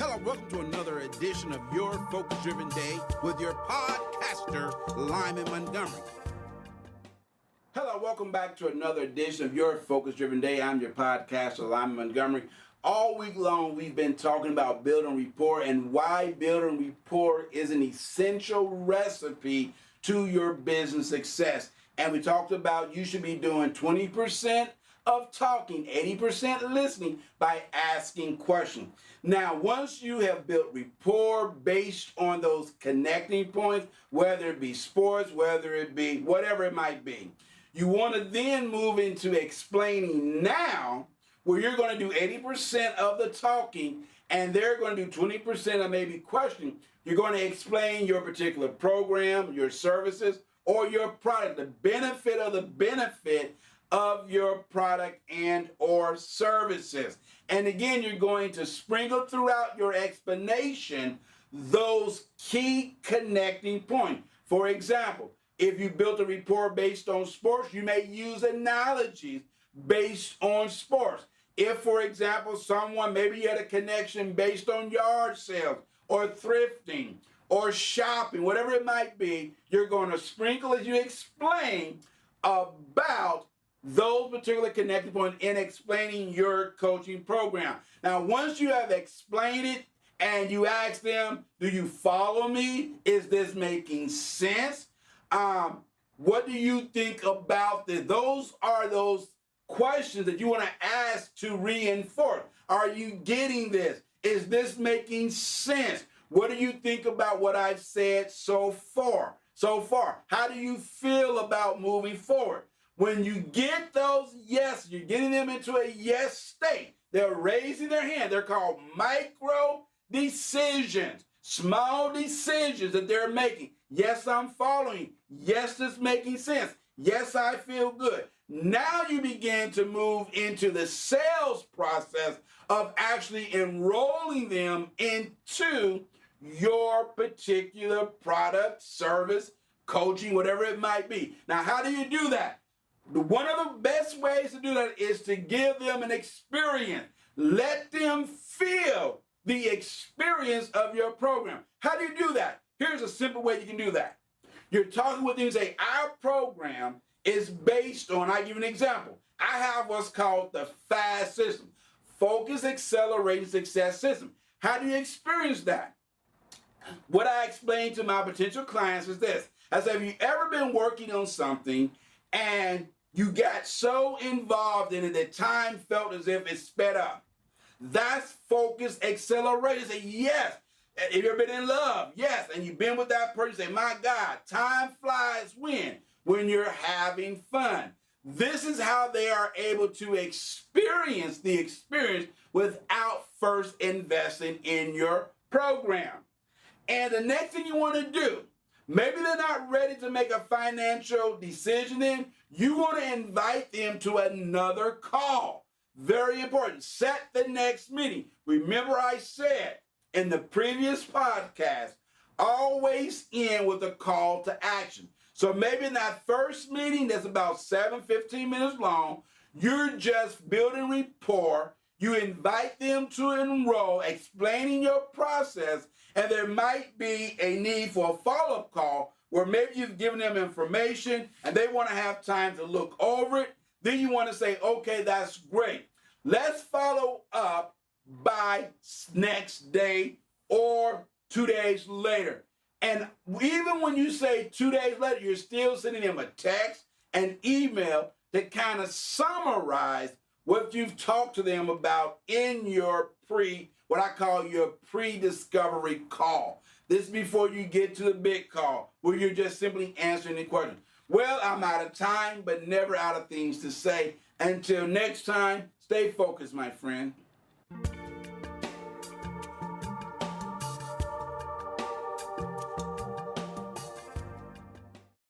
Hello, welcome to another edition of Your Focus Driven Day with your podcaster, Lyman Montgomery. Hello, welcome back to another edition of Your Focus Driven Day. I'm your podcaster, Lyman Montgomery. All week long, we've been talking about building rapport and why building rapport is an essential recipe to your business success. And we talked about you should be doing 20% of talking, 80% listening by asking questions. Now, once you have built rapport based on those connecting points, whether it be sports, whether it be whatever it might be, you want to then move into explaining now, where you're going to do 80% of the talking and they're going to do 20% of maybe questioning. You're going to explain your particular program, your services, or your product, the benefit of your product and or services. And again, you're going to sprinkle throughout your explanation those key connecting points. For example, if you built a rapport based on sports, you may use analogies based on sports. If, for example, maybe you had a connection based on yard sales or thrifting or shopping, whatever it might be, you're going to sprinkle as you explain about those particular connecting points in explaining your coaching program. Now, once you have explained it and you ask them, do you follow me? Is this making sense? What do you think about this? Those are those questions that you want to ask to reinforce. Are you getting this? Is this making sense? What do you think about what I've said so far? How do you feel about moving forward? When you get those yes, you're getting them into a yes state. They're raising their hand. They're called micro decisions, small decisions that they're making. Yes, I'm following. Yes, it's making sense. Yes, I feel good. Now you begin to move into the sales process of actually enrolling them into your particular product, service, coaching, whatever it might be. Now, how do you do that? One of the best ways to do that is to give them an experience. Let them feel the experience of your program. How do you do that? Here's a simple way you can do that. You're talking with them and say, our program is based on, I give you an example. I have what's called the FAST system, Focus, Accelerator, Success System. How do you experience that? What I explain to my potential clients is this. I say, have you ever been working on something and you got so involved in it that time felt as if it sped up? That's Focus, Accelerator. Say, yes. Have you ever been in love? Yes. And you've been with that person. Say, my God, time flies when you're having fun. This is how they are able to experience the experience without first investing in your program. And the next thing you want to do, maybe they're not ready to make a financial decision in, you want to invite them to another call. Very important. Set the next meeting. Remember I said in the previous podcast, always end with a call to action. So maybe in that first meeting that's about 15 minutes long, you're just building rapport. You invite them to enroll, explaining your process, and there might be a need for a follow-up call where maybe you've given them information and they want to have time to look over it. Then you want to say, okay, that's great. Let's follow up by next day or 2 days later. And even when you say 2 days later, you're still sending them a text and email to kind of summarize what you've talked to them about in your what I call your pre-discovery call. This is before you get to the big call, where you're just simply answering the question. Well, I'm out of time, but never out of things to say. Until next time, stay focused, my friend.